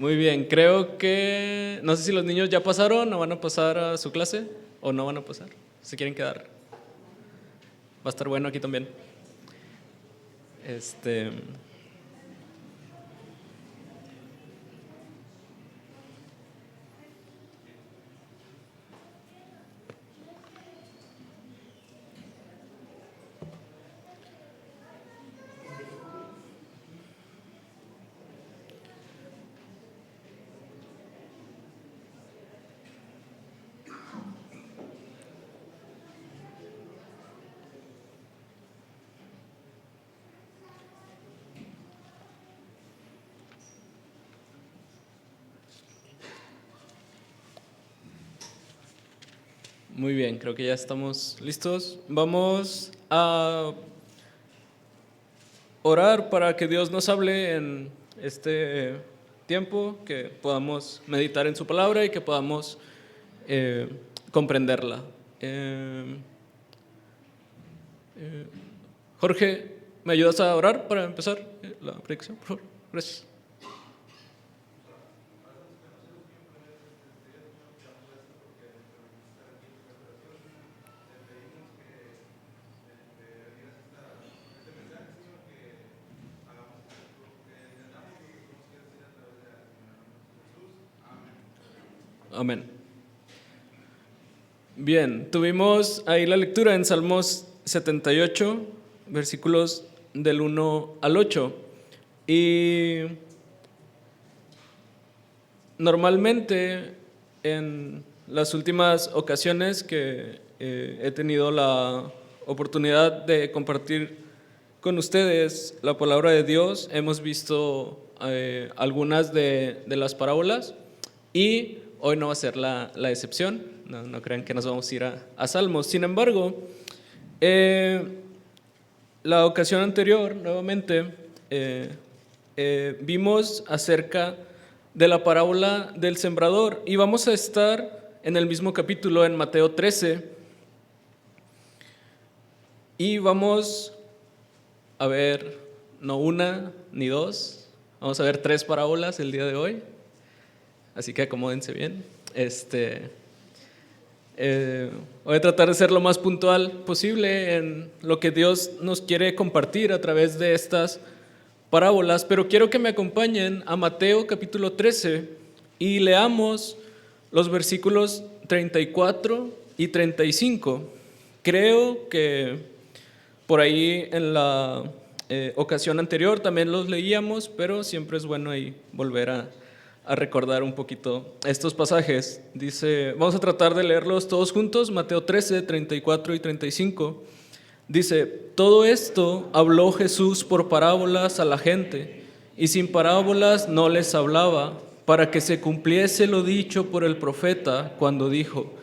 Muy bien, creo que, no sé si los niños ya pasaron o van a pasar a su clase o no van a pasar, se quieren quedar. Va a estar bueno aquí también. Muy bien, creo que ya estamos listos. Vamos a orar para que Dios nos hable en este tiempo, que podamos meditar en su palabra y que podamos comprenderla. Jorge, ¿me ayudas a orar para empezar la predicción, por favor? Gracias. Amén. Bien, tuvimos ahí la lectura en Salmos 78, versículos del 1 al 8. Y normalmente en las últimas ocasiones que he tenido la oportunidad de compartir con ustedes la palabra de Dios, hemos visto algunas de las parábolas y hoy no va a ser la excepción. No crean que nos vamos a ir a Salmos. Sin embargo, la ocasión anterior, nuevamente, vimos acerca de la parábola del sembrador y vamos a estar en el mismo capítulo, en Mateo 13, y vamos a ver no una ni dos, vamos a ver 3 parábolas el día de hoy, así que acomódense bien. Voy a tratar de ser lo más puntual posible en lo que Dios nos quiere compartir a través de estas parábolas, pero quiero que me acompañen a Mateo capítulo 13 y leamos los versículos 34 y 35. Creo que por ahí en la ocasión anterior también los leíamos, pero siempre es bueno ahí volver a recordar un poquito estos pasajes. Dice, vamos a tratar de leerlos todos juntos, Mateo 13, 34 y 35. Dice, todo esto habló Jesús por parábolas a la gente, y sin parábolas no les hablaba, para que se cumpliese lo dicho por el profeta cuando dijo,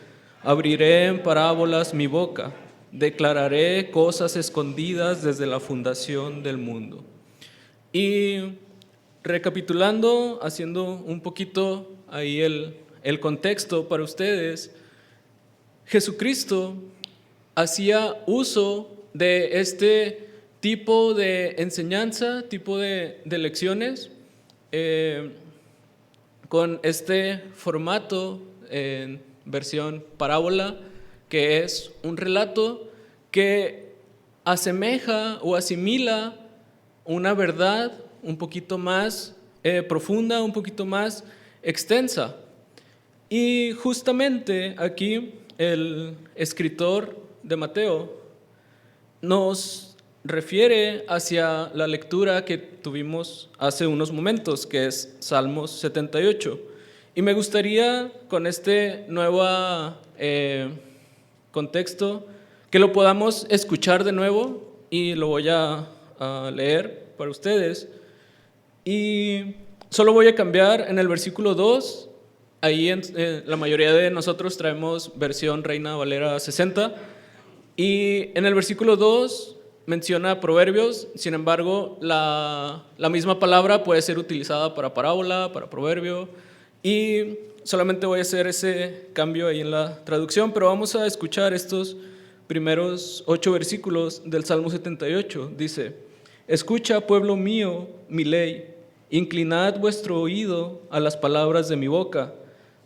abriré en parábolas mi boca, declararé cosas escondidas desde la fundación del mundo. Y recapitulando, haciendo un poquito ahí el contexto para ustedes, Jesucristo hacía uso de este tipo de enseñanza, tipo de lecciones, con este formato en versión parábola, que es un relato que asemeja o asimila una verdad un poquito más profunda, un poquito más extensa. Y justamente aquí el escritor de Mateo nos refiere hacia la lectura que tuvimos hace unos momentos, que es Salmos 78. Y me gustaría, con este nuevo contexto, que lo podamos escuchar de nuevo, y lo voy a leer para ustedes. Y solo voy a cambiar en el versículo 2. Ahí la mayoría de nosotros traemos versión Reina Valera 60. Y en el versículo 2 menciona proverbios, sin embargo, la misma palabra puede ser utilizada para parábola, para proverbio, y solamente voy a hacer ese cambio ahí en la traducción, pero vamos a escuchar estos primeros 8 versículos del Salmo 78. Dice, escucha, pueblo mío, mi ley, inclinad vuestro oído a las palabras de mi boca.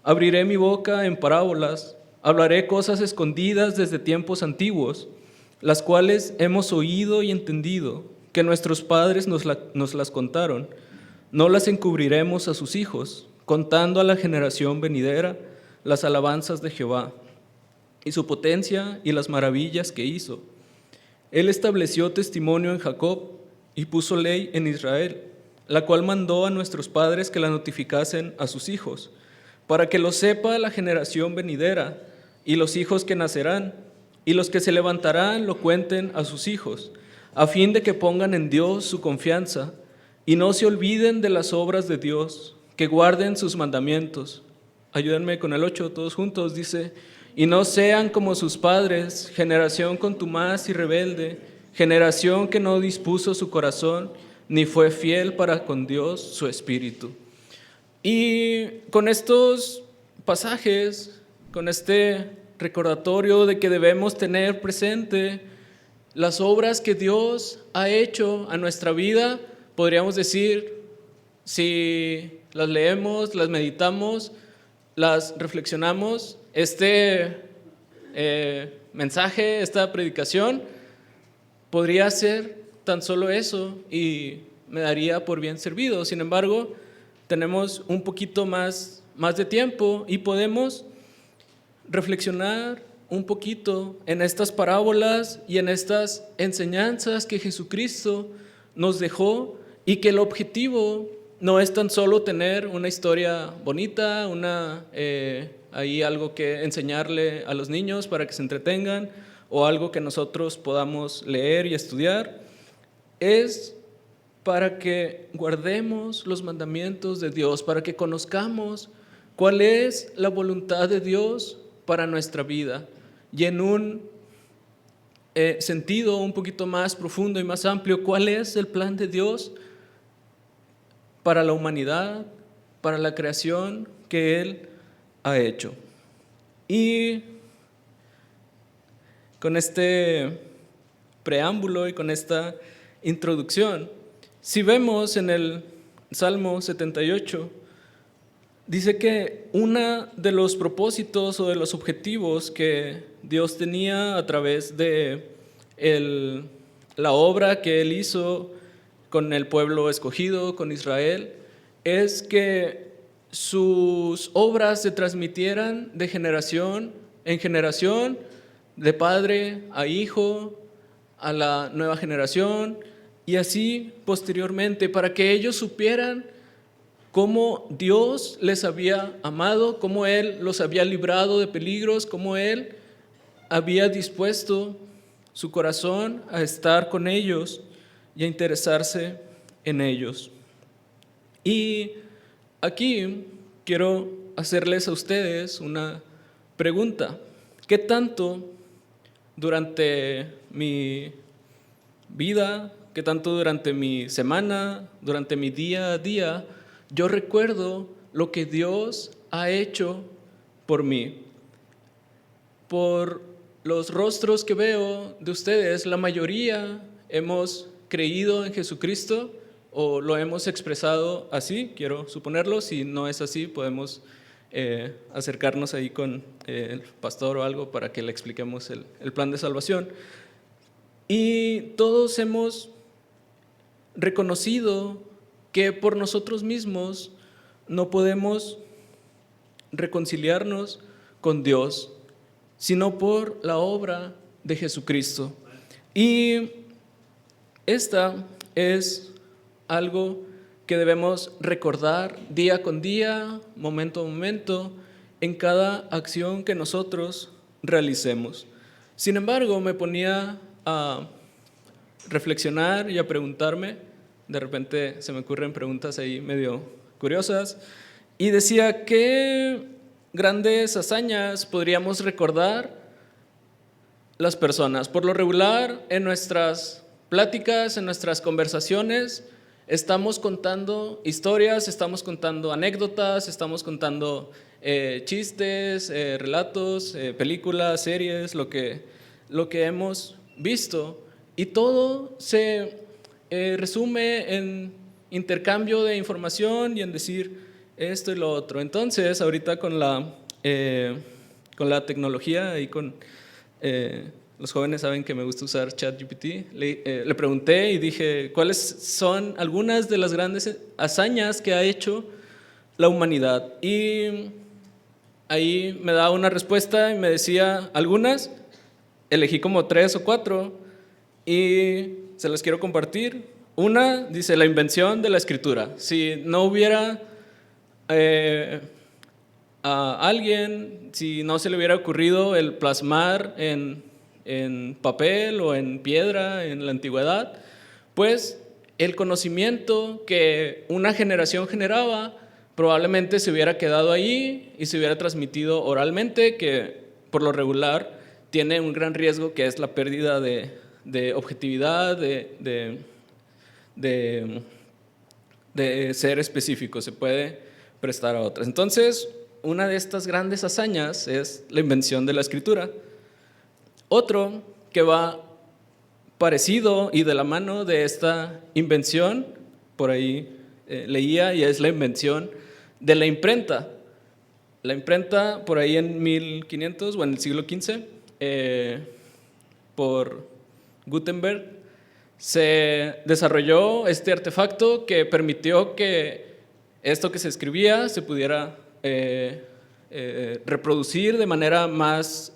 Abriré mi boca en parábolas, hablaré cosas escondidas desde tiempos antiguos, las cuales hemos oído y entendido, que nuestros padres nos las contaron. No las encubriremos a sus hijos, contando a la generación venidera las alabanzas de Jehová, y su potencia y las maravillas que hizo. Él estableció testimonio en Jacob y puso ley en Israel, la cual mandó a nuestros padres que la notificasen a sus hijos, para que lo sepa la generación venidera y los hijos que nacerán, y los que se levantarán lo cuenten a sus hijos, a fin de que pongan en Dios su confianza y no se olviden de las obras de Dios, que guarden sus mandamientos. Ayúdenme con el 8 todos juntos, dice: y no sean como sus padres, generación contumaz y rebelde, generación que no dispuso su corazón, ni fue fiel para con Dios su espíritu. Y con estos pasajes, con este recordatorio de que debemos tener presente las obras que Dios ha hecho a nuestra vida, podríamos decir, si las leemos, las meditamos, las reflexionamos, este mensaje, esta predicación, podría ser tan solo eso y me daría por bien servido. Sin embargo, tenemos un poquito más de tiempo y podemos reflexionar un poquito en estas parábolas y en estas enseñanzas que Jesucristo nos dejó, y que el objetivo no es tan solo tener una historia bonita, ahí algo que enseñarle a los niños para que se entretengan, o algo que nosotros podamos leer y estudiar. Es para que guardemos los mandamientos de Dios, para que conozcamos cuál es la voluntad de Dios para nuestra vida, y en un sentido un poquito más profundo y más amplio, cuál es el plan de Dios para la humanidad, para la creación que Él ha hecho. Y con este preámbulo y con esta introducción, si vemos en el Salmo 78, dice que uno de los propósitos o de los objetivos que Dios tenía a través de la obra que Él hizo con el pueblo escogido, con Israel, es que sus obras se transmitieran de generación en generación, de padre a hijo, a la nueva generación, y así posteriormente, para que ellos supieran cómo Dios les había amado, cómo Él los había librado de peligros, cómo Él había dispuesto su corazón a estar con ellos y a interesarse en ellos. Y aquí quiero hacerles a ustedes una pregunta. ¿Qué tanto durante mi vida, qué tanto durante mi semana, durante mi día a día, yo recuerdo lo que Dios ha hecho por mí? Por los rostros que veo de ustedes, la mayoría hemos creído en Jesucristo o lo hemos expresado así, quiero suponerlo. Si no es así, podemos acercarnos ahí con el pastor o algo para que le expliquemos el plan de salvación. Y todos hemos reconocido que por nosotros mismos no podemos reconciliarnos con Dios, sino por la obra de Jesucristo. Y esta es algo que debemos recordar día con día, momento a momento, en cada acción que nosotros realicemos. Sin embargo, me ponía a reflexionar y a preguntarme, de repente se me ocurren preguntas ahí medio curiosas, y decía, ¿qué grandes hazañas podríamos recordar las personas? Por lo regular, en nuestras pláticas, en nuestras conversaciones, estamos contando historias, estamos contando anécdotas, estamos contando chistes, relatos, películas, series, lo que hemos visto, y todo se resume en intercambio de información y en decir esto y lo otro. Entonces, ahorita con la tecnología y con los jóvenes saben que me gusta usar ChatGPT, le pregunté y dije, ¿cuáles son algunas de las grandes hazañas que ha hecho la humanidad? Y ahí me daba una respuesta y me decía algunas, elegí como 3 o 4 y se las quiero compartir. Una, dice, la invención de la escritura. Si no hubiera a alguien, si no se le hubiera ocurrido el plasmar en papel o en piedra en la antigüedad, pues el conocimiento que una generación generaba probablemente se hubiera quedado ahí y se hubiera transmitido oralmente, que por lo regular tiene un gran riesgo, que es la pérdida de objetividad, de ser específico, se puede prestar a otras. Entonces, una de estas grandes hazañas es la invención de la escritura. Otro que va parecido y de la mano de esta invención, por ahí leía, y es la invención de la imprenta. La imprenta por ahí en 1500 o en el siglo XV, por Gutenberg, se desarrolló este artefacto que permitió que esto que se escribía se pudiera reproducir de manera más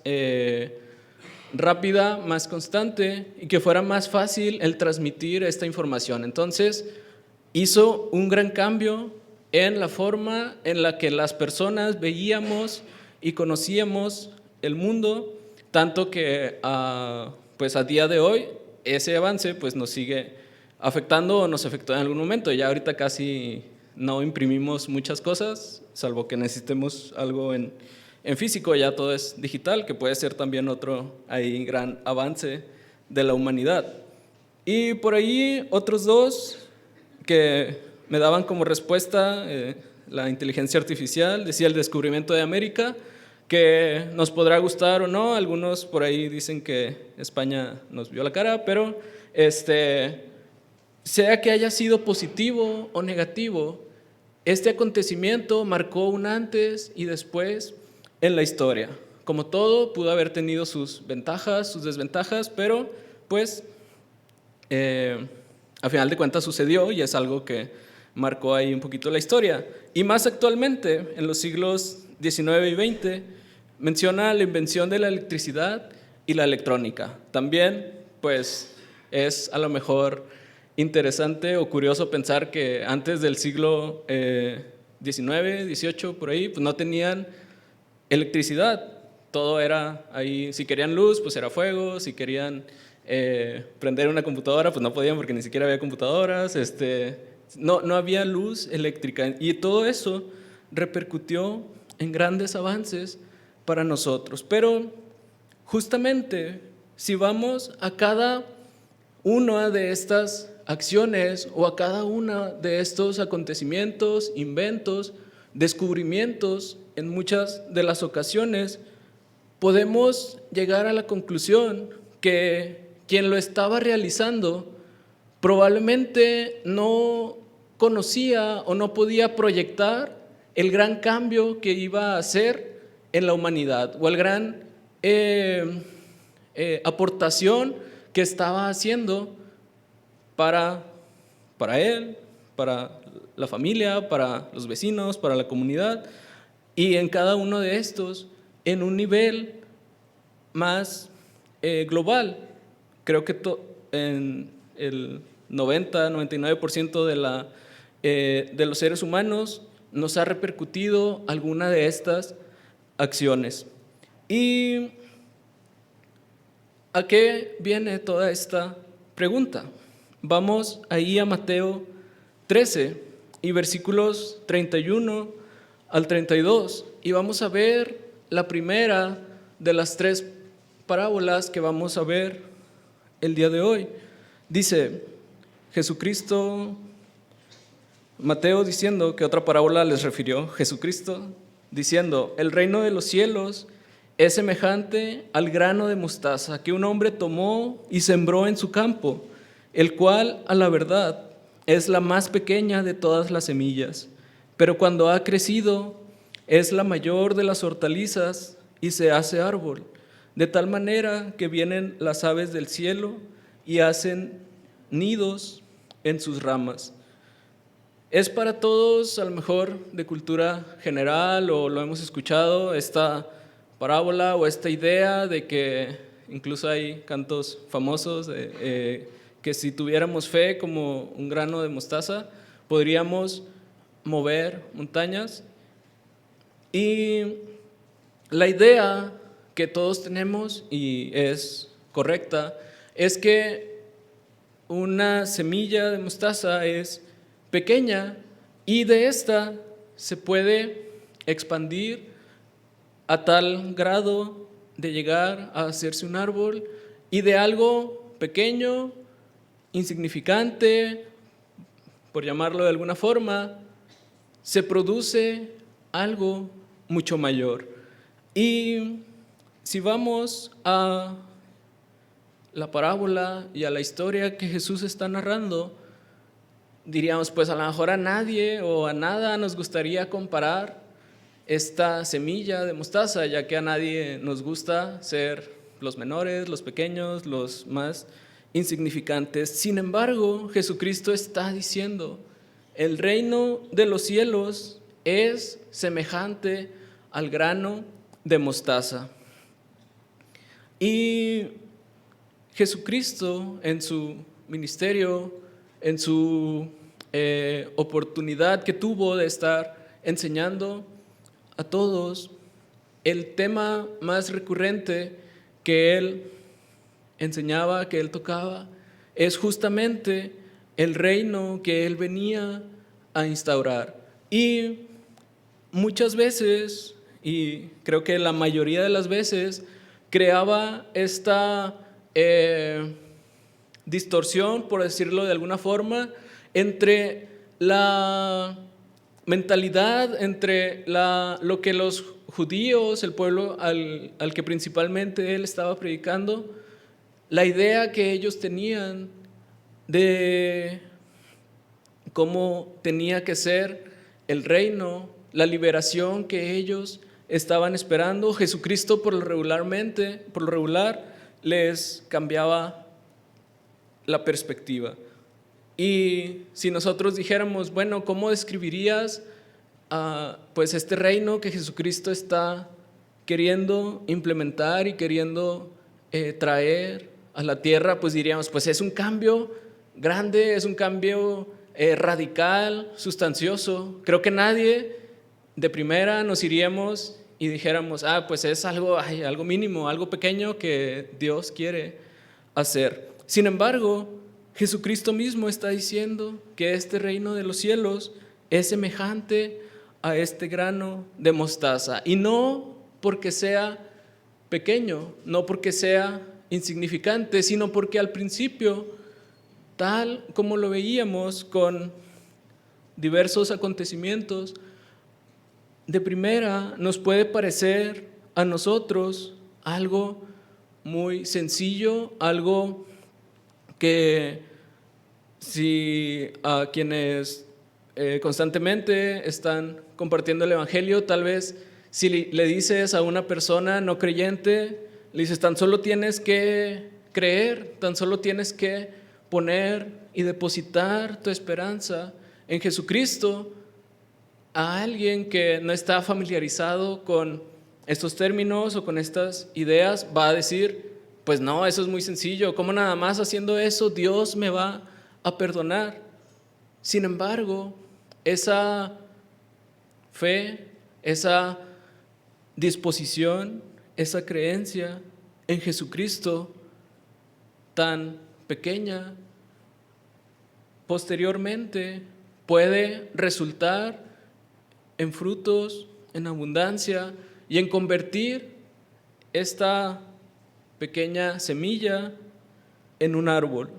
rápida, más constante, y que fuera más fácil el transmitir esta información. Entonces, hizo un gran cambio en la forma en la que las personas veíamos y conocíamos el mundo, tanto que pues a día de hoy ese avance pues nos sigue afectando o nos afectó en algún momento. Ya ahorita casi no imprimimos muchas cosas, salvo que necesitemos algo en físico, ya todo es digital, que puede ser también otro ahí gran avance de la humanidad. Y por ahí otros dos que me daban como respuesta, la inteligencia artificial, decía el descubrimiento de América, que nos podrá gustar o no, algunos por ahí dicen que España nos vio la cara, pero sea que haya sido positivo o negativo, este acontecimiento marcó un antes y después en la historia. Como todo, pudo haber tenido sus ventajas, sus desventajas, pero pues a final de cuentas sucedió y es algo que marcó ahí un poquito la historia. Y más actualmente, en los siglos XIX y XX, menciona la invención de la electricidad y la electrónica. También, pues, es a lo mejor interesante o curioso pensar que antes del siglo XIX, XVIII, por ahí, pues no tenían electricidad. Todo era ahí, si querían luz, pues era fuego, si querían prender una computadora, pues no podían porque ni siquiera había computadoras, no había luz eléctrica. Y todo eso repercutió en grandes avances para nosotros. Pero justamente, si vamos a cada una de estas acciones o a cada una de estos acontecimientos, inventos, descubrimientos, en muchas de las ocasiones, podemos llegar a la conclusión que quien lo estaba realizando probablemente no conocía o no podía proyectar el gran cambio que iba a hacer en la humanidad o el gran aportación que estaba haciendo para él, para la familia, para los vecinos, para la comunidad, y en cada uno de estos en un nivel más global. Creo que en el 90-99% de los seres humanos nos ha repercutido alguna de estas acciones. ¿Y a qué viene toda esta pregunta? Vamos ahí a Mateo 13 y versículos 31 al 32 y vamos a ver la primera de las 3 parábolas que vamos a ver el día de hoy. Dice Jesucristo, Mateo diciendo que otra parábola les refirió, Jesucristo diciendo: el reino de los cielos es semejante al grano de mostaza que un hombre tomó y sembró en su campo, el cual, a la verdad, es la más pequeña de todas las semillas, pero cuando ha crecido es la mayor de las hortalizas y se hace árbol, de tal manera que vienen las aves del cielo y hacen nidos en sus ramas. Es para todos, a lo mejor de cultura general, o lo hemos escuchado, esta parábola o esta idea de que incluso hay cantos famosos que si tuviéramos fe como un grano de mostaza, podríamos mover montañas. Y la idea que todos tenemos, y es correcta, es que una semilla de mostaza es pequeña y de esta se puede expandir a tal grado de llegar a hacerse un árbol, y de algo pequeño, insignificante, por llamarlo de alguna forma, se produce algo mucho mayor. Y si vamos a la parábola y a la historia que Jesús está narrando, diríamos, pues a lo mejor a nadie o a nada nos gustaría comparar esta semilla de mostaza, ya que a nadie nos gusta ser los menores, los pequeños, los más insignificantes. Sin embargo, Jesucristo está diciendo, el reino de los cielos es semejante al grano de mostaza. Y Jesucristo en su ministerio, en su oportunidad que tuvo de estar enseñando a todos, el tema más recurrente que él enseñaba, que él tocaba, es justamente el reino que él venía a instaurar. Y muchas veces, y creo que la mayoría de las veces, creaba esta distorsión, por decirlo de alguna forma, entre la mentalidad, entre lo que los judíos, el pueblo al que principalmente él estaba predicando, la idea que ellos tenían de cómo tenía que ser el reino, la liberación que ellos estaban esperando. Jesucristo por lo regular les cambiaba la perspectiva. Y si nosotros dijéramos, bueno, ¿cómo describirías pues este reino que Jesucristo está queriendo implementar y queriendo traer a la tierra? Pues diríamos, pues es un cambio grande, es un cambio radical, sustancioso. Creo que nadie de primera nos iríamos y dijéramos, pues es algo mínimo, algo pequeño que Dios quiere hacer. Sin embargo, Jesucristo mismo está diciendo que este reino de los cielos es semejante a este grano de mostaza, y no porque sea pequeño, no porque sea insignificante, sino porque al principio, tal como lo veíamos con diversos acontecimientos, de primera nos puede parecer a nosotros algo muy sencillo, algo que si a quienes constantemente están compartiendo el evangelio, tal vez si le dices a una persona no creyente, le dices, tan solo tienes que creer, tan solo tienes que poner y depositar tu esperanza en Jesucristo. A alguien que no está familiarizado con estos términos o con estas ideas va a decir, pues no, eso es muy sencillo, ¿cómo nada más haciendo eso Dios me va a perdonar? Sin embargo, esa fe, esa disposición, esa creencia en Jesucristo tan pequeña, posteriormente puede resultar en frutos, en abundancia, y en convertir esta pequeña semilla en un árbol.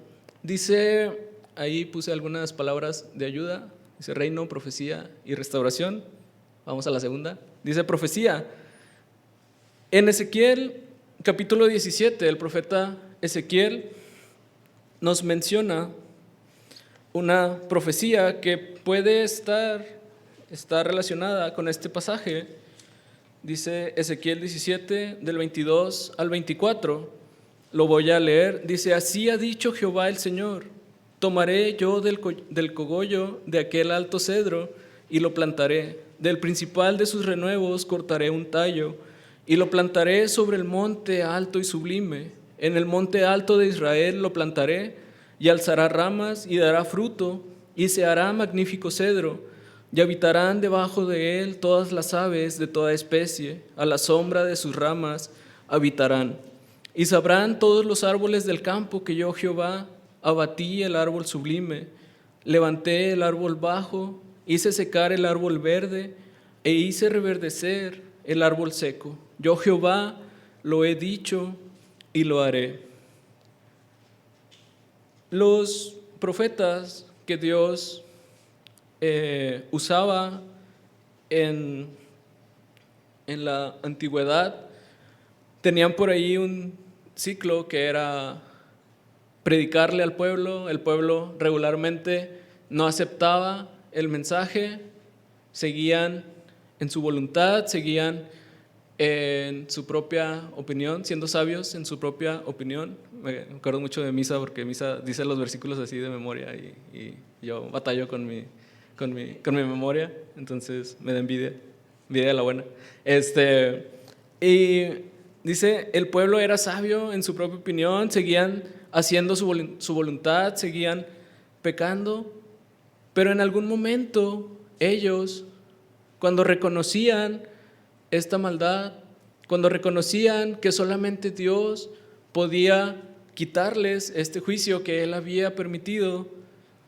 Dice, ahí puse algunas palabras de ayuda, dice reino, profecía y restauración. Vamos a la segunda. Dice profecía. En Ezequiel, capítulo 17, el profeta Ezequiel nos menciona una profecía que puede estar relacionada con este pasaje. Dice Ezequiel 17, del 22 al 24, lo voy a leer. Dice: así ha dicho Jehová el Señor, tomaré yo del cogollo de aquel alto cedro y lo plantaré, del principal de sus renuevos cortaré un tallo y lo plantaré sobre el monte alto y sublime. En el monte alto de Israel lo plantaré, y alzará ramas y dará fruto, y se hará magnífico cedro, y habitarán debajo de él todas las aves de toda especie, a la sombra de sus ramas habitarán. Y sabrán todos los árboles del campo que yo, Jehová, abatí el árbol sublime, levanté el árbol bajo, hice secar el árbol verde, e hice reverdecer el árbol seco. Yo, Jehová, lo he dicho y lo haré. Los profetas que Dios usaba en la antigüedad tenían por ahí un ciclo que era predicarle al pueblo. El pueblo regularmente no aceptaba el mensaje, seguían en su voluntad, seguían en su propia opinión, siendo sabios en su propia opinión. Me acuerdo mucho de Misa, porque Misa dice los versículos así de memoria y yo batallo con mi memoria, entonces me da envidia de la buena. Y dice, el pueblo era sabio en su propia opinión, seguían haciendo su voluntad, seguían pecando, pero en algún momento ellos, cuando reconocían esta maldad, cuando reconocían que solamente Dios podía quitarles este juicio que Él había permitido,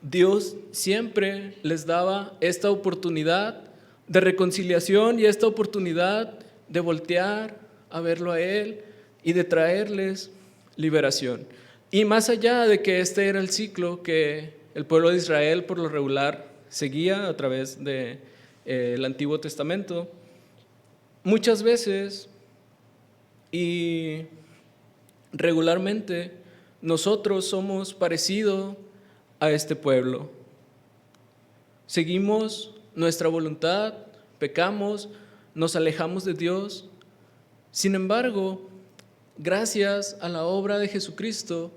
Dios siempre les daba esta oportunidad de reconciliación y esta oportunidad de voltear a verlo a Él y de traerles liberación. Y más allá de que este era el ciclo que el pueblo de Israel por lo regular seguía a través del Antiguo Testamento, muchas veces y regularmente nosotros somos parecidos a este pueblo. Seguimos nuestra voluntad, pecamos, nos alejamos de Dios. Sin embargo, gracias a la obra de Jesucristo,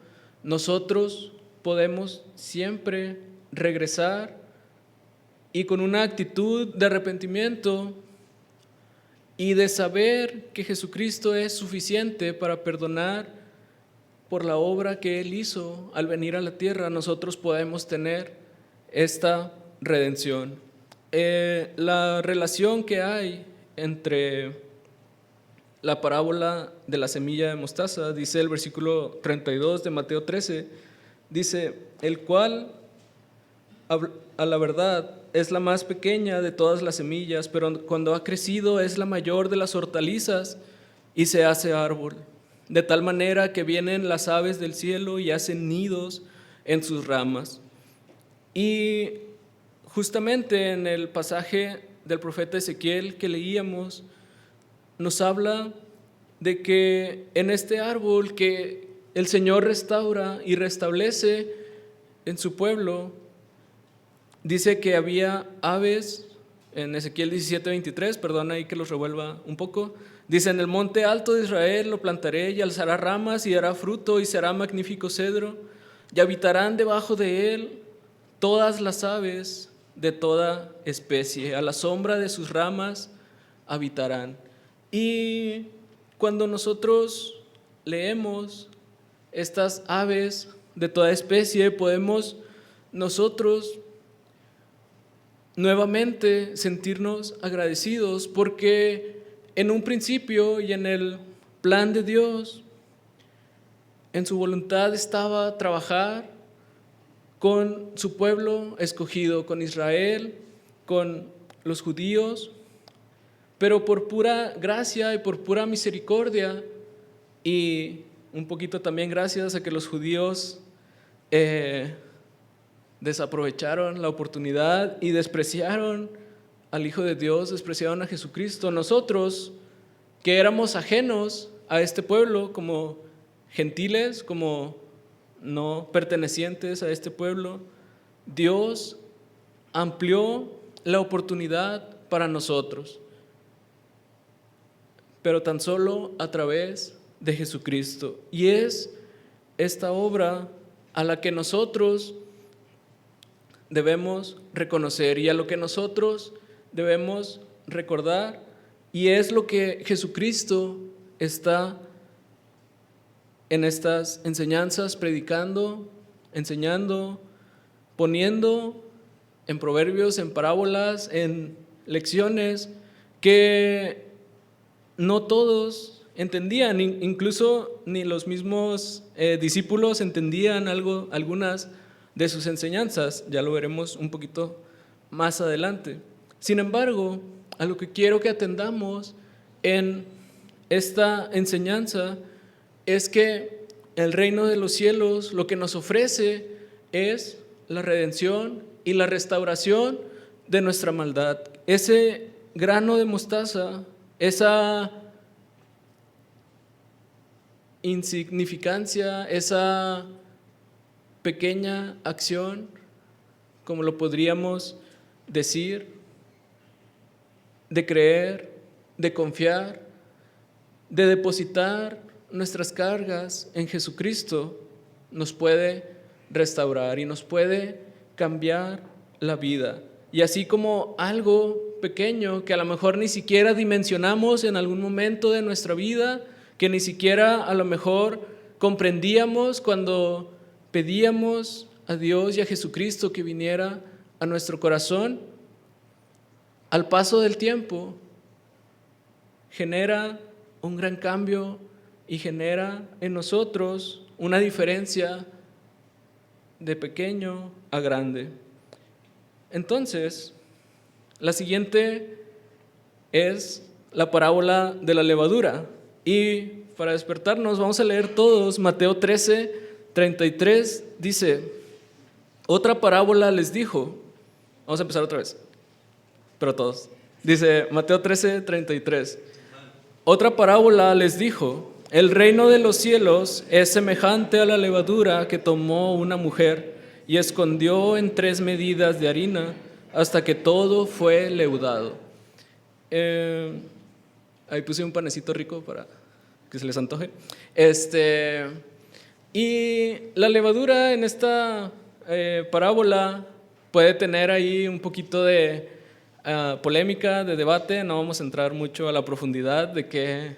nosotros podemos siempre regresar y con una actitud de arrepentimiento y de saber que Jesucristo es suficiente para perdonar por la obra que Él hizo al venir a la tierra, nosotros podemos tener esta redención. La relación que hay entre la parábola de la semilla de mostaza, dice el versículo 32 de Mateo 13, dice, el cual a la verdad es la más pequeña de todas las semillas, pero cuando ha crecido es la mayor de las hortalizas y se hace árbol, de tal manera que vienen las aves del cielo y hacen nidos en sus ramas. Y justamente en el pasaje del profeta Ezequiel que leíamos, nos habla de que en este árbol que el Señor restaura y restablece en su pueblo, dice que había aves, en Ezequiel 17:23, perdón ahí que los revuelva un poco, dice, en el monte alto de Israel lo plantaré y alzará ramas y dará fruto y será magnífico cedro, y habitarán debajo de él todas las aves de toda especie, a la sombra de sus ramas habitarán. Y cuando nosotros leemos estas aves de toda especie, podemos nosotros nuevamente sentirnos agradecidos porque en un principio y en el plan de Dios, en su voluntad estaba trabajar con su pueblo escogido, con Israel, con los judíos, pero por pura gracia y por pura misericordia y un poquito también gracias a que los judíos desaprovecharon la oportunidad y despreciaron al Hijo de Dios, despreciaron a Jesucristo. Nosotros, que éramos ajenos a este pueblo, como gentiles, como no pertenecientes a este pueblo, Dios amplió la oportunidad para nosotros, pero tan solo a través de Jesucristo. Y es esta obra a la que nosotros debemos reconocer y a lo que nosotros debemos recordar, y es lo que Jesucristo está en estas enseñanzas predicando, enseñando, poniendo en proverbios, en parábolas, en lecciones que no todos entendían, incluso ni los mismos discípulos entendían algunas de sus enseñanzas. Ya lo veremos un poquito más adelante. Sin embargo, a lo que quiero que atendamos en esta enseñanza es que el reino de los cielos lo que nos ofrece es la redención y la restauración de nuestra maldad. Ese grano de mostaza, esa insignificancia, esa pequeña acción, como lo podríamos decir, de creer, de confiar, de depositar nuestras cargas en Jesucristo, nos puede restaurar y nos puede cambiar la vida. Y así como algo pequeño que a lo mejor ni siquiera dimensionamos en algún momento de nuestra vida, que ni siquiera a lo mejor comprendíamos cuando pedíamos a Dios y a Jesucristo que viniera a nuestro corazón, al paso del tiempo genera un gran cambio y genera en nosotros una diferencia de pequeño a grande. Entonces, la siguiente es la parábola de la levadura. Y para despertarnos vamos a leer todos Mateo 13, 33, dice: otra parábola les dijo. Vamos a empezar otra vez, pero todos. Dice Mateo 13, 33. Otra parábola les dijo: el reino de los cielos es semejante a la levadura que tomó una mujer y escondió en 3 medidas de harina hasta que todo fue leudado. Ahí puse un panecito rico para que se les antoje. Y la levadura en esta parábola puede tener ahí un poquito de polémica, de debate. No vamos a entrar mucho a la profundidad de qué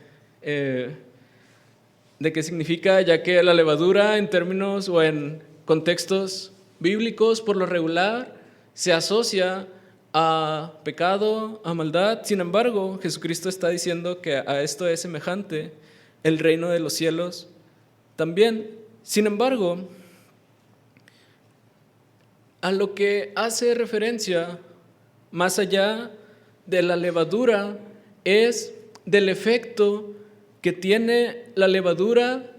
significa, ya que la levadura en términos o en contextos bíblicos por lo regular se asocia a pecado, a maldad. Sin embargo, Jesucristo está diciendo que a esto es semejante el reino de los cielos también. Sin embargo, a lo que hace referencia más allá de la levadura es del efecto que tiene la levadura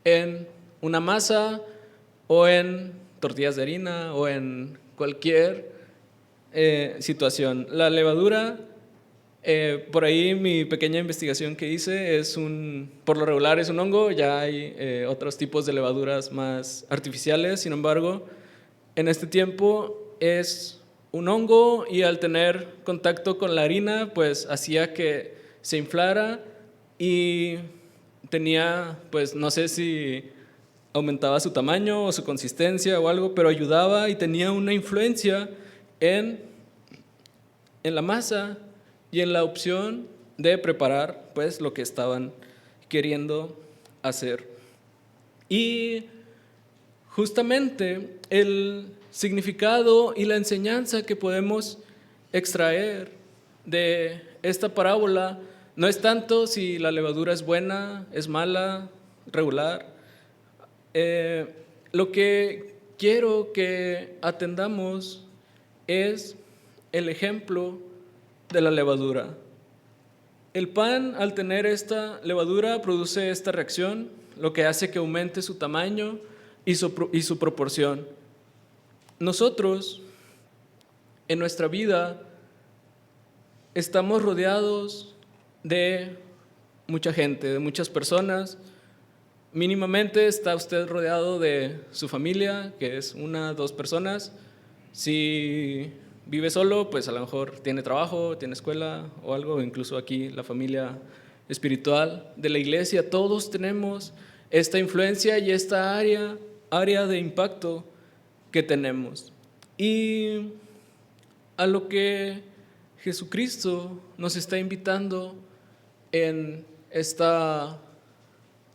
en una masa o en tortillas de harina o en cualquier situación. La levadura, por ahí mi pequeña investigación que hice, por lo regular es un hongo. Ya hay otros tipos de levaduras más artificiales. Sin embargo, en este tiempo es un hongo, y al tener contacto con la harina pues hacía que se inflara y tenía, pues no sé si aumentaba su tamaño o su consistencia o algo, pero ayudaba y tenía una influencia en la masa y en la opción de preparar pues lo que estaban queriendo hacer. Y justamente el significado y la enseñanza que podemos extraer de esta parábola no es tanto si la levadura es buena, es mala, regular. Lo que quiero que atendamos es el ejemplo de la levadura. El pan, al tener esta levadura, produce esta reacción, lo que hace que aumente su tamaño y su proporción. Nosotros, en nuestra vida, estamos rodeados de mucha gente, de muchas personas. Mínimamente está usted rodeado de su familia, que es 1, 2 personas. Si vive solo, pues a lo mejor tiene trabajo, tiene escuela o algo, incluso aquí la familia espiritual de la iglesia. Todos tenemos esta influencia y esta área de impacto que tenemos. Y a lo que Jesucristo nos está invitando en esta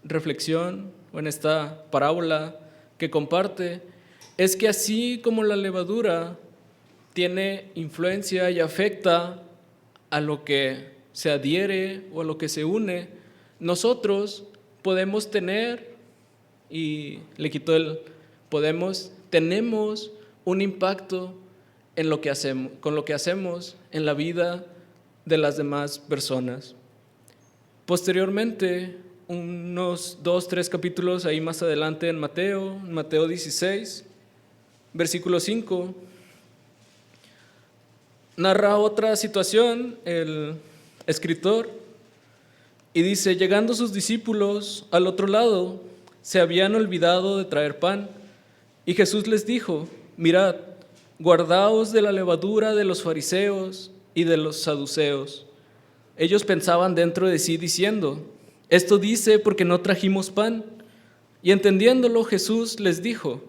reflexión o en esta parábola que comparte es que así como la levadura tiene influencia y afecta a lo que se adhiere o a lo que se une, nosotros podemos tener, y le quito el podemos, tenemos un impacto en lo que hacemos, con lo que hacemos en la vida de las demás personas. Posteriormente, unos 2, 3 capítulos ahí más adelante en Mateo 16, versículo 5, narra otra situación el escritor y dice: llegando sus discípulos al otro lado, se habían olvidado de traer pan, y Jesús les dijo: mirad, guardaos de la levadura de los fariseos y de los saduceos. Ellos pensaban dentro de sí diciendo: esto dice porque no trajimos pan. Y entendiéndolo, Jesús les dijo: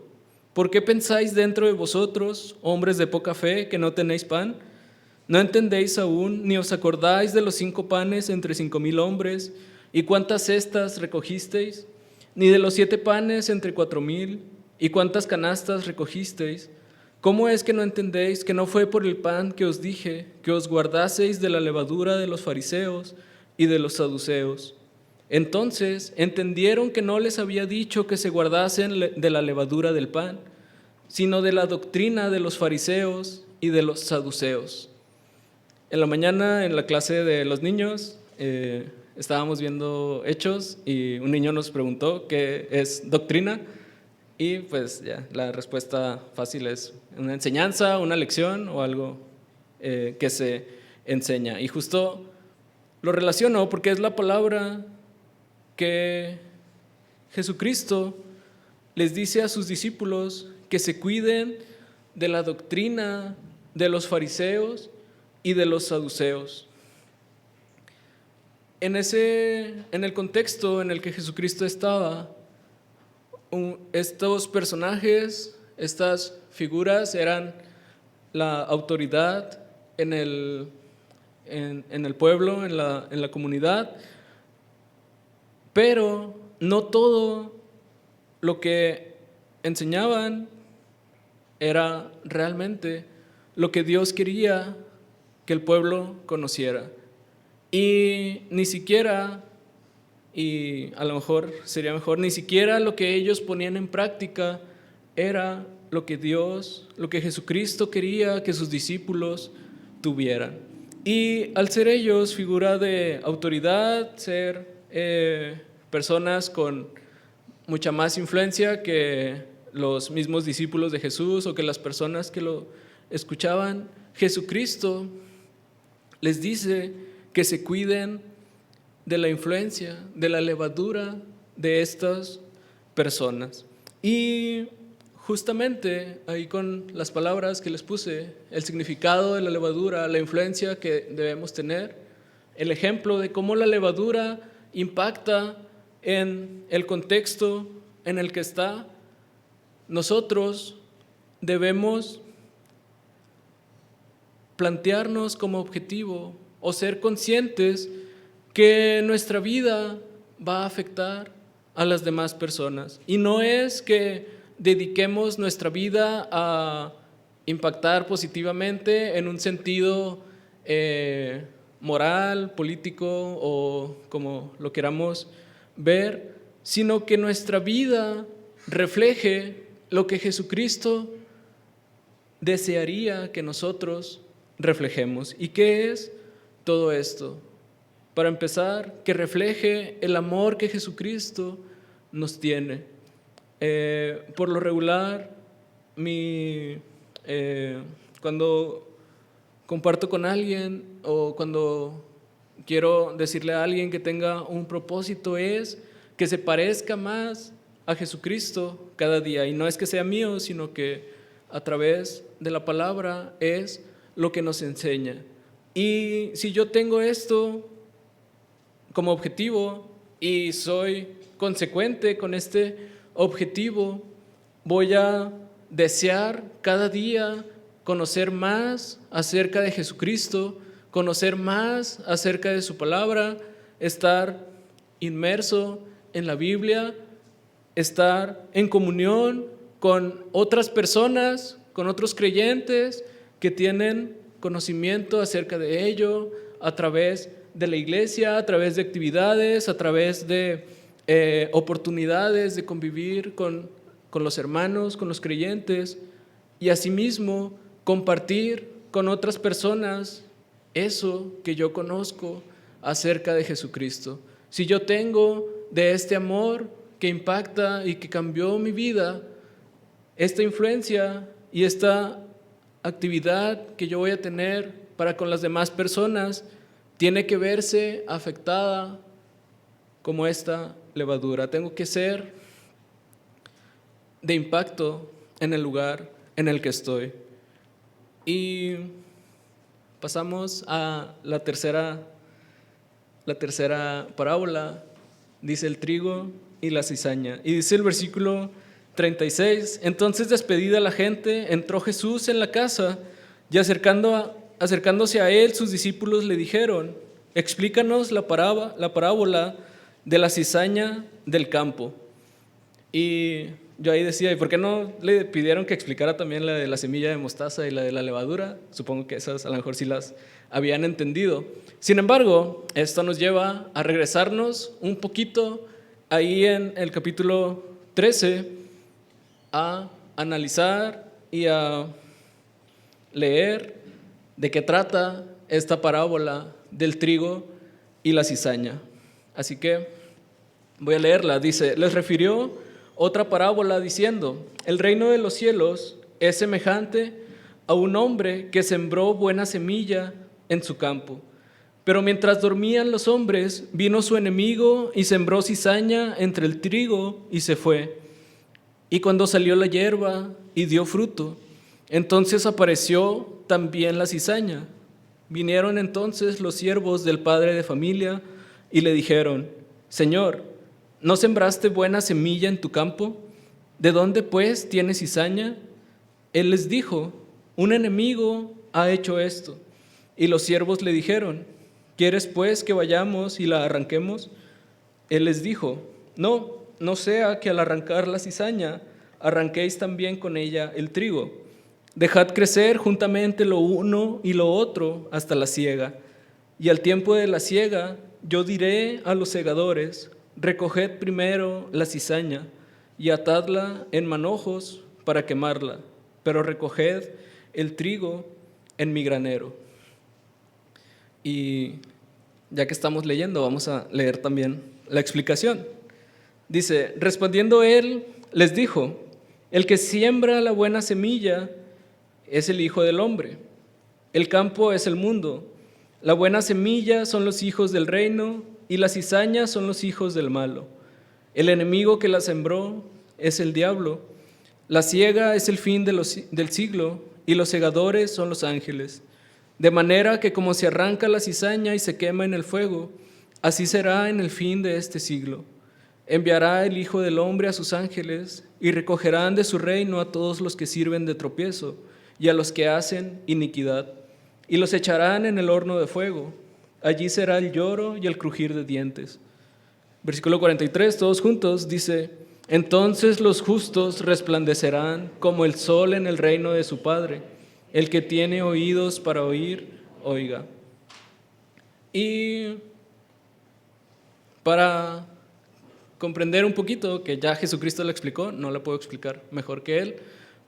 ¿por qué pensáis dentro de vosotros, hombres de poca fe, que no tenéis pan? ¿No entendéis aún, ni os acordáis de los 5 panes entre 5,000 hombres, y cuántas cestas recogisteis? Ni de los 7 panes entre 4,000, y cuántas canastas recogisteis. ¿Cómo es que no entendéis que no fue por el pan que os dije que os guardaseis de la levadura de los fariseos y de los saduceos? Entonces entendieron que no les había dicho que se guardasen de la levadura del pan, sino de la doctrina de los fariseos y de los saduceos. En la mañana, en la clase de los niños, estábamos viendo Hechos y un niño nos preguntó qué es doctrina. Y pues ya, la respuesta fácil es una enseñanza, una lección o algo que se enseña. Y justo lo relaciono porque es la palabra que Jesucristo les dice a sus discípulos que se cuiden de la doctrina de los fariseos y de los saduceos. En el contexto en el que Jesucristo estaba, estos personajes, estas figuras eran la autoridad en el pueblo, en la comunidad, pero no todo lo que enseñaban era realmente lo que Dios quería que el pueblo conociera. Y ni siquiera, y a lo mejor sería mejor, ni siquiera lo que ellos ponían en práctica era lo que Dios, lo que Jesucristo quería que sus discípulos tuvieran. Y al ser ellos figura de autoridad, ser personas con mucha más influencia que los mismos discípulos de Jesús o que las personas que lo escuchaban, Jesucristo les dice que se cuiden de la influencia, de la levadura de estas personas. Y justamente ahí con las palabras que les puse, el significado de la levadura, la influencia que debemos tener, el ejemplo de cómo la levadura impacta en el contexto en el que está, nosotros debemos plantearnos como objetivo o ser conscientes que nuestra vida va a afectar a las demás personas. Y no es que dediquemos nuestra vida a impactar positivamente en un sentido moral, político o como lo queramos ver, sino que nuestra vida refleje lo que Jesucristo desearía que nosotros reflejemos. ¿Y qué es todo esto? Para empezar, que refleje el amor que Jesucristo nos tiene. Por lo regular, cuando comparto con alguien o cuando quiero decirle a alguien que tenga un propósito, es que se parezca más a Jesucristo cada día. Y no es que sea mío, sino que a través de la palabra es lo que nos enseña. Y si yo tengo esto como objetivo y soy consecuente con este objetivo, voy a desear cada día conocer más acerca de Jesucristo, conocer más acerca de su palabra, estar inmerso en la Biblia, estar en comunión con otras personas, con otros creyentes que tienen conocimiento acerca de ello a través de la iglesia, a través de actividades, a través de oportunidades de convivir con los hermanos, con los creyentes, y asimismo compartir con otras personas eso que yo conozco acerca de Jesucristo. Si yo tengo de este amor que impacta y que cambió mi vida, esta influencia y esta actividad que yo voy a tener para con las demás personas tiene que verse afectada como esta levadura. Tengo que ser de impacto en el lugar en el que estoy. Y pasamos a la tercera parábola. Dice el trigo y la cizaña. Y dice el versículo 36, entonces despedida la gente, entró Jesús en la casa y acercándose a él, sus discípulos le dijeron, explícanos la parábola de la cizaña del campo. Y yo ahí decía, ¿y por qué no le pidieron que explicara también la de la semilla de mostaza y la de la levadura? Supongo que esas a lo mejor sí las habían entendido. Sin embargo, esto nos lleva a regresarnos un poquito ahí en el capítulo 13, a analizar y a leer de qué trata esta parábola del trigo y la cizaña. Así que voy a leerla. Dice, les refirió otra parábola diciendo, el reino de los cielos es semejante a un hombre que sembró buena semilla en su campo. Pero mientras dormían los hombres, vino su enemigo y sembró cizaña entre el trigo y se fue. Y cuando salió la hierba y dio fruto, entonces apareció también la cizaña. Vinieron entonces los siervos del padre de familia y le dijeron, Señor, ¿no sembraste buena semilla en tu campo? ¿De dónde pues tienes cizaña? Él les dijo, un enemigo ha hecho esto. Y los siervos le dijeron, ¿quieres pues que vayamos y la arranquemos? Él les dijo, no sea que al arrancar la cizaña arranquéis también con ella el trigo. Dejad crecer juntamente lo uno y lo otro hasta la siega. Y al tiempo de la siega yo diré a los segadores, recoged primero la cizaña y atadla en manojos para quemarla, pero recoged el trigo en mi granero. Y ya que estamos leyendo, vamos a leer también la explicación. Dice, respondiendo él, les dijo, el que siembra la buena semilla es el Hijo del Hombre. El campo es el mundo. La buena semilla son los hijos del reino y la cizaña son los hijos del malo. El enemigo que la sembró es el diablo. La siega es el fin del siglo y los segadores son los ángeles. De manera que como se arranca la cizaña y se quema en el fuego, así será en el fin de este siglo. Enviará el Hijo del Hombre a sus ángeles y recogerán de su reino a todos los que sirven de tropiezo y a los que hacen iniquidad, y los echarán en el horno de fuego. Allí será el lloro y el crujir de dientes. Versículo 43, todos juntos, dice, entonces los justos resplandecerán como el sol en el reino de su Padre. El que tiene oídos para oír, oiga. Y para comprender un poquito, que ya Jesucristo lo explicó, no lo puedo explicar mejor que Él,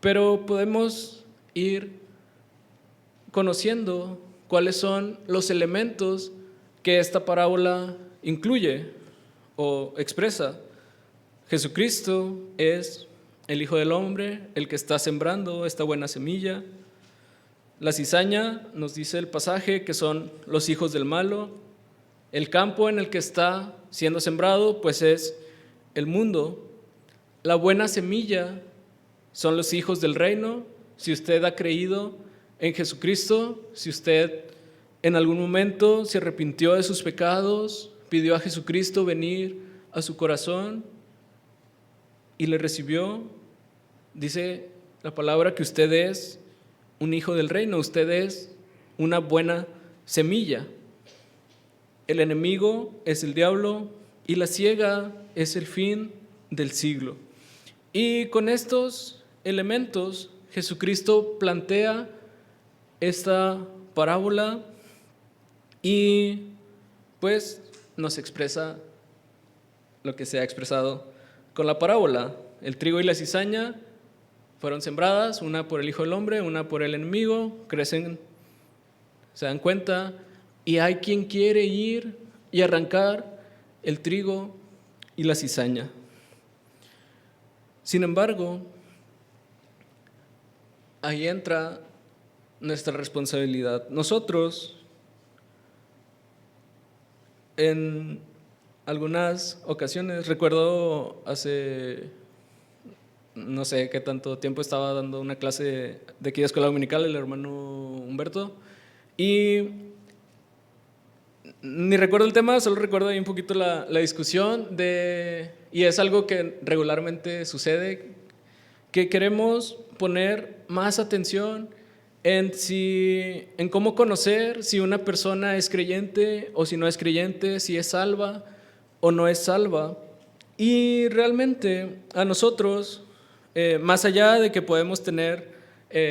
pero podemos ir conociendo cuáles son los elementos que esta parábola incluye o expresa. Jesucristo es el Hijo del Hombre, el que está sembrando esta buena semilla. La cizaña, nos dice el pasaje, que son los hijos del malo. El campo en el que está siendo sembrado, pues es el mundo. La buena semilla son los hijos del reino si usted ha creído en Jesucristo, si usted en algún momento se arrepintió de sus pecados, pidió a Jesucristo venir a su corazón y le recibió, dice la palabra que usted es un hijo del reino, usted es una buena semilla. El enemigo es el diablo y la ciega es el fin del siglo. Y con estos elementos, Jesucristo plantea esta parábola y pues nos expresa lo que se ha expresado con la parábola. El trigo y la cizaña fueron sembradas, una por el Hijo del Hombre, una por el enemigo, crecen, se dan cuenta, y hay quien quiere ir y arrancar el trigo y la cizaña. Sin embargo, ahí entra nuestra responsabilidad. Nosotros, en algunas ocasiones, recuerdo hace no sé qué tanto tiempo estaba dando una clase de aquí de escuela dominical, el hermano Humberto, y ni recuerdo el tema, solo recuerdo ahí un poquito la discusión y es algo que regularmente sucede, que queremos poner más atención en cómo conocer si una persona es creyente o si no es creyente, si es salva o no es salva. Y realmente a nosotros, más allá de que podemos tener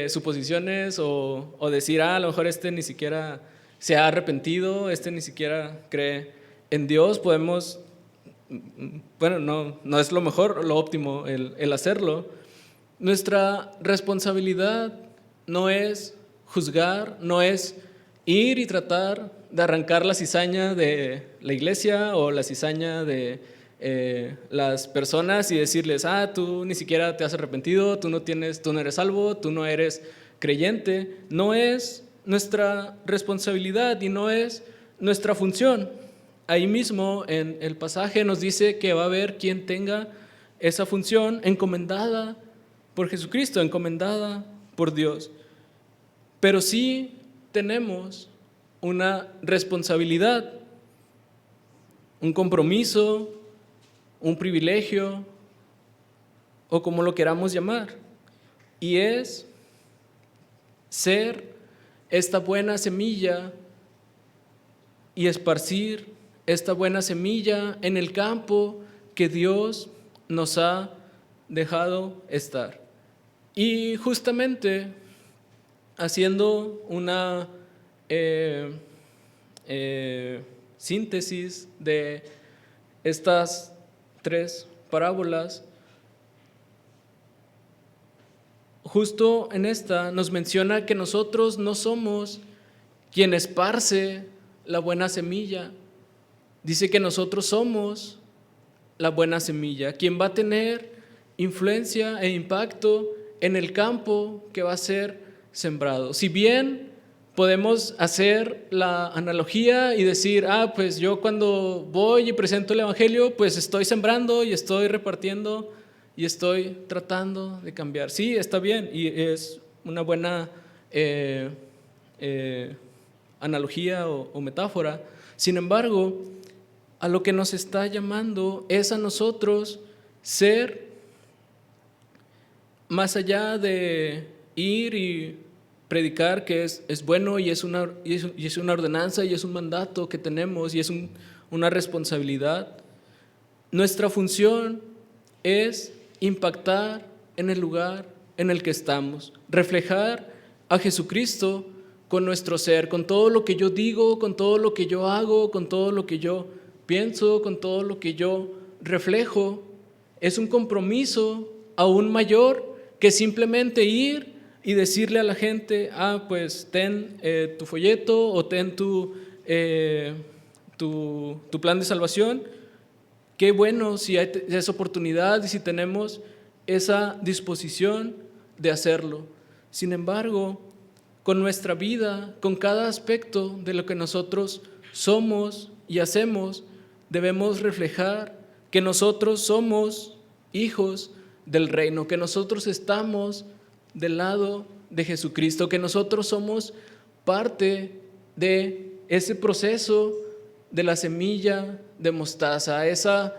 suposiciones o decir, a lo mejor este ni siquiera se ha arrepentido, este ni siquiera cree en Dios, podemos, bueno, no es lo mejor, lo óptimo el hacerlo. Nuestra responsabilidad no es juzgar, no es ir y tratar de arrancar la cizaña de la iglesia o la cizaña de las personas y decirles, tú ni siquiera te has arrepentido, tú no eres salvo, tú no eres creyente. No es nuestra responsabilidad y no es nuestra función. Ahí mismo en el pasaje nos dice que va a haber quien tenga esa función encomendada por Jesucristo, encomendada por Dios. Pero sí tenemos una responsabilidad, un compromiso, un privilegio, o como lo queramos llamar, y es ser esta buena semilla y esparcir esta buena semilla en el campo que Dios nos ha dejado estar. Y justamente haciendo una síntesis de estas 3 parábolas, justo en esta nos menciona que nosotros no somos quien esparce la buena semilla. Dice que nosotros somos la buena semilla, quien va a tener influencia e impacto en el campo que va a ser sembrado. Si bien podemos hacer la analogía y decir, pues yo cuando voy y presento el evangelio, pues estoy sembrando y estoy repartiendo y estoy tratando de cambiar. Sí, está bien y es una buena analogía o metáfora. Sin embargo, a lo que nos está llamando es a nosotros ser, más allá de ir y predicar que es bueno y es una ordenanza y es un mandato que tenemos y es una responsabilidad. Nuestra función es impactar en el lugar en el que estamos, reflejar a Jesucristo con nuestro ser, con todo lo que yo digo, con todo lo que yo hago, con todo lo que yo pienso, con todo lo que yo reflejo. Es un compromiso aún mayor que simplemente ir y decirle a la gente, pues ten tu folleto o ten tu plan de salvación. Qué bueno si hay esa oportunidad y si tenemos esa disposición de hacerlo. Sin embargo, con nuestra vida, con cada aspecto de lo que nosotros somos y hacemos, debemos reflejar que nosotros somos hijos del reino, que nosotros estamos del lado de Jesucristo, que nosotros somos parte de ese proceso de la semilla de mostaza, esa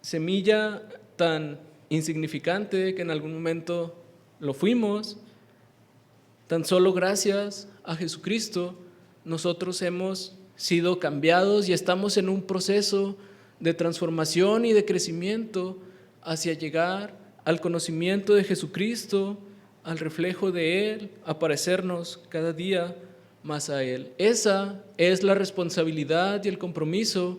semilla tan insignificante que en algún momento lo fuimos. Tan solo gracias a Jesucristo nosotros hemos sido cambiados y estamos en un proceso de transformación y de crecimiento hacia llegar al conocimiento de Jesucristo, al reflejo de Él, a parecernos cada día más a Él. Esa es la responsabilidad y el compromiso,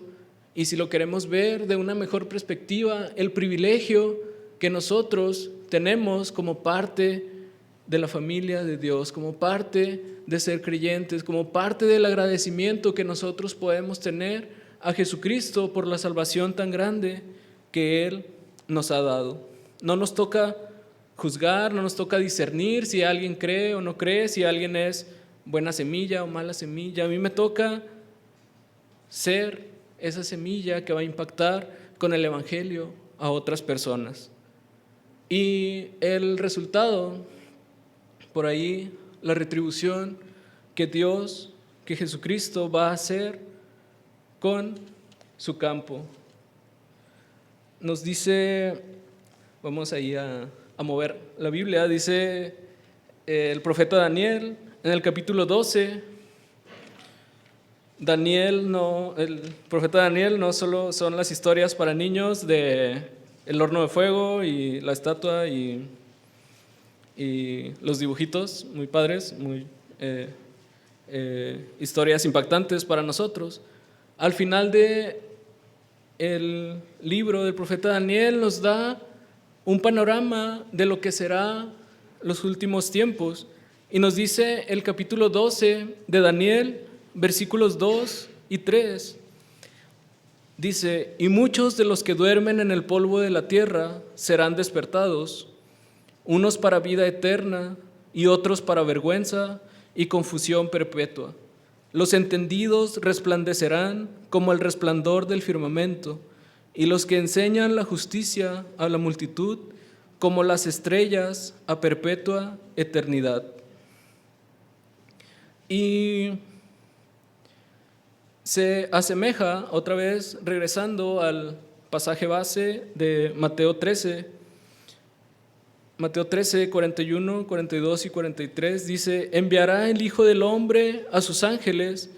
y si lo queremos ver de una mejor perspectiva, el privilegio que nosotros tenemos como parte de la familia de Dios, como parte de ser creyentes, como parte del agradecimiento que nosotros podemos tener a Jesucristo por la salvación tan grande que Él nos ha dado. No nos toca juzgar, no nos toca discernir si alguien cree o no cree, si alguien es buena semilla o mala semilla. A mí me toca ser esa semilla que va a impactar con el Evangelio a otras personas. Y el resultado, por ahí, la retribución que Dios, que Jesucristo va a hacer con su campo. Nos dice, vamos ahí a mover la Biblia, dice el profeta Daniel en el capítulo 12. El profeta Daniel no solo son las historias para niños de el horno de fuego y la estatua y los dibujitos muy padres, muy historias impactantes para nosotros. Al final de el libro del profeta Daniel nos da un panorama de lo que será los últimos tiempos, y nos dice el capítulo 12 de Daniel, versículos 2 y 3. Dice: y muchos de los que duermen en el polvo de la tierra serán despertados, unos para vida eterna y otros para vergüenza y confusión perpetua. Los entendidos resplandecerán como el resplandor del firmamento, y los que enseñan la justicia a la multitud como las estrellas a perpetua eternidad. Y se asemeja, otra vez regresando al pasaje base de Mateo 13, 41, 42 y 43, dice: enviará el Hijo del Hombre a sus ángeles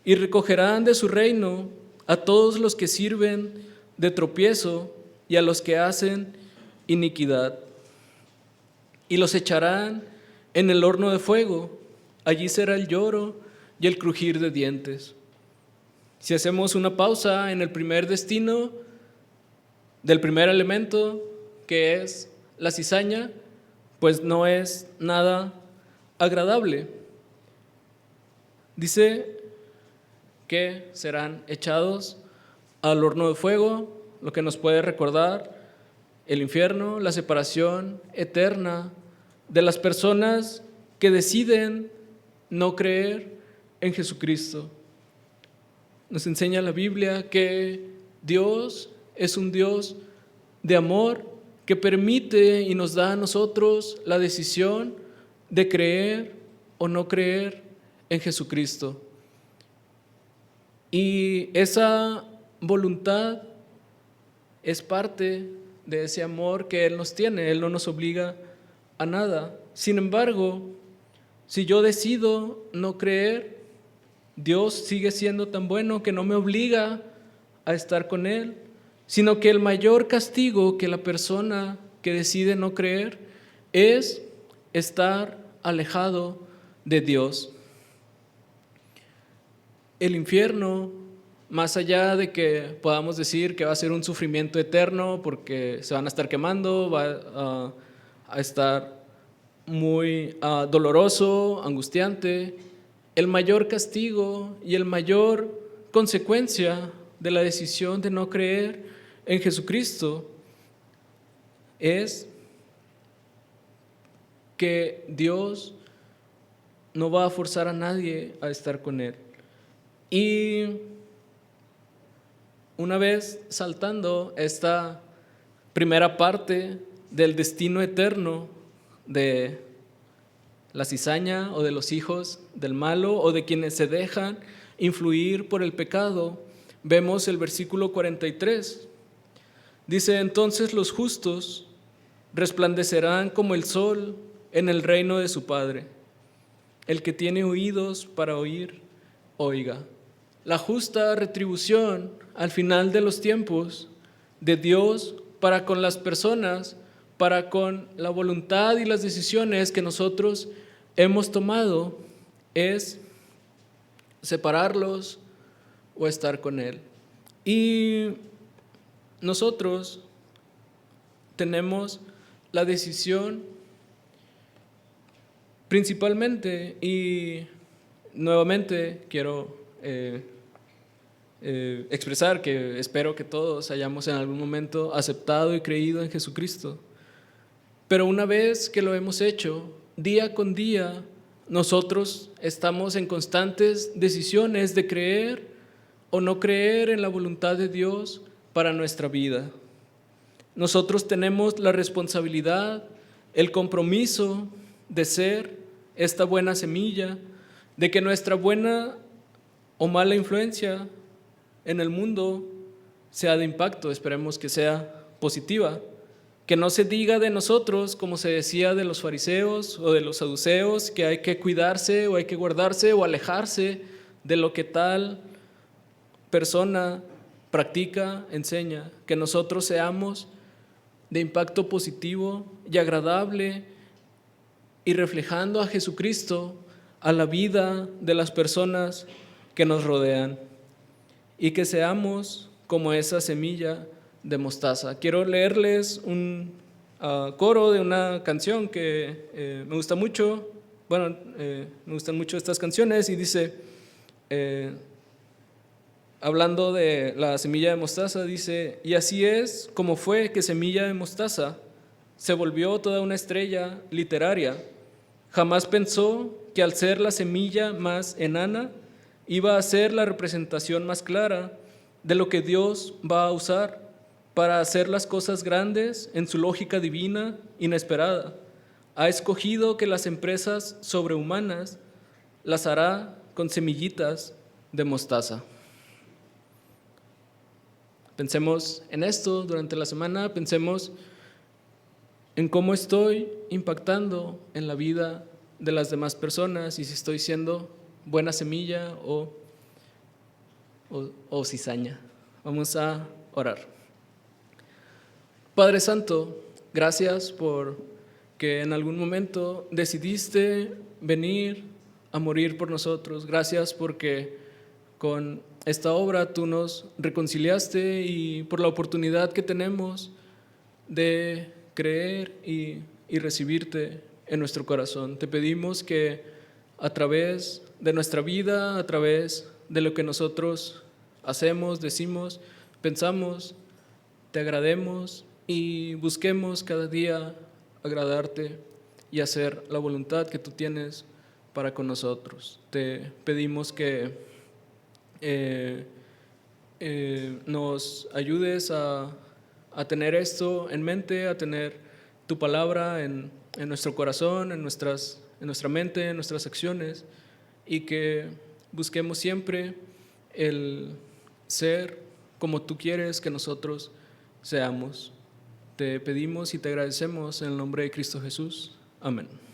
y recogerán de su reino a todos los que sirven de tropiezo y a los que hacen iniquidad, y los echarán en el horno de fuego. Allí será el lloro y el crujir de dientes. Si hacemos una pausa en el primer destino del primer elemento, que es la cizaña, pues no es nada agradable. Dice que serán echados al horno de fuego, lo que nos puede recordar el infierno, la separación eterna de las personas que deciden no creer en Jesucristo. Nos enseña la Biblia que Dios es un Dios de amor que permite y nos da a nosotros la decisión de creer o no creer en Jesucristo. Y esa voluntad es parte de ese amor que Él nos tiene. Él no nos obliga a nada. Sin embargo, si yo decido no creer, Dios sigue siendo tan bueno que no me obliga a estar con Él, sino que el mayor castigo que la persona que decide no creer es estar alejado de Dios. El infierno, más allá de que podamos decir que va a ser un sufrimiento eterno porque se van a estar quemando, va a estar muy doloroso, angustiante, el mayor castigo y el mayor consecuencia de la decisión de no creer en Jesucristo es que Dios no va a forzar a nadie a estar con Él. Y una vez saltando esta primera parte del destino eterno de la cizaña o de los hijos del malo o de quienes se dejan influir por el pecado, vemos el versículo 43. Dice: entonces los justos resplandecerán como el sol en el reino de su Padre. El que tiene oídos para oír, oiga. La justa retribución al final de los tiempos de Dios para con las personas, para con la voluntad y las decisiones que nosotros hemos tomado, es separarlos o estar con Él. Y nosotros tenemos la decisión principalmente, y nuevamente quiero expresar que espero que todos hayamos en algún momento aceptado y creído en Jesucristo. Pero una vez que lo hemos hecho, día con día, nosotros estamos en constantes decisiones de creer o no creer en la voluntad de Dios para nuestra vida. Nosotros tenemos la responsabilidad, el compromiso de ser esta buena semilla, de que nuestra buena o mala influencia en el mundo sea de impacto, esperemos que sea positiva, que no se diga de nosotros, como se decía de los fariseos o de los saduceos, que hay que cuidarse o hay que guardarse o alejarse de lo que tal persona practica, enseña, que nosotros seamos de impacto positivo y agradable y reflejando a Jesucristo a la vida de las personas que nos rodean, y que seamos como esa semilla de mostaza. Quiero leerles un coro de una canción que me gusta mucho. Bueno, me gustan mucho estas canciones, y dice, hablando de la semilla de mostaza, dice: y así es como fue que semilla de mostaza se volvió toda una estrella literaria. Jamás pensó que al ser la semilla más enana iba a ser la representación más clara de lo que Dios va a usar para hacer las cosas grandes en su lógica divina inesperada. Ha escogido que las empresas sobrehumanas las hará con semillitas de mostaza. Pensemos en esto durante la semana, pensemos en cómo estoy impactando en la vida de las demás personas y si estoy siendo buena semilla o cizaña. Vamos a orar. Padre Santo, gracias por que en algún momento decidiste venir a morir por nosotros. Gracias porque con esta obra tú nos reconciliaste, y por la oportunidad que tenemos de creer y recibirte en nuestro corazón. Te pedimos que a través de nuestra vida, a través de lo que nosotros hacemos, decimos, pensamos, te agrademos y busquemos cada día agradarte y hacer la voluntad que tú tienes para con nosotros. Te pedimos que nos ayudes a tener esto en mente, a tener tu palabra en nuestro corazón, en nuestra mente, en nuestras acciones, y que busquemos siempre el ser como tú quieres que nosotros seamos. Te pedimos y te agradecemos en el nombre de Cristo Jesús. Amén.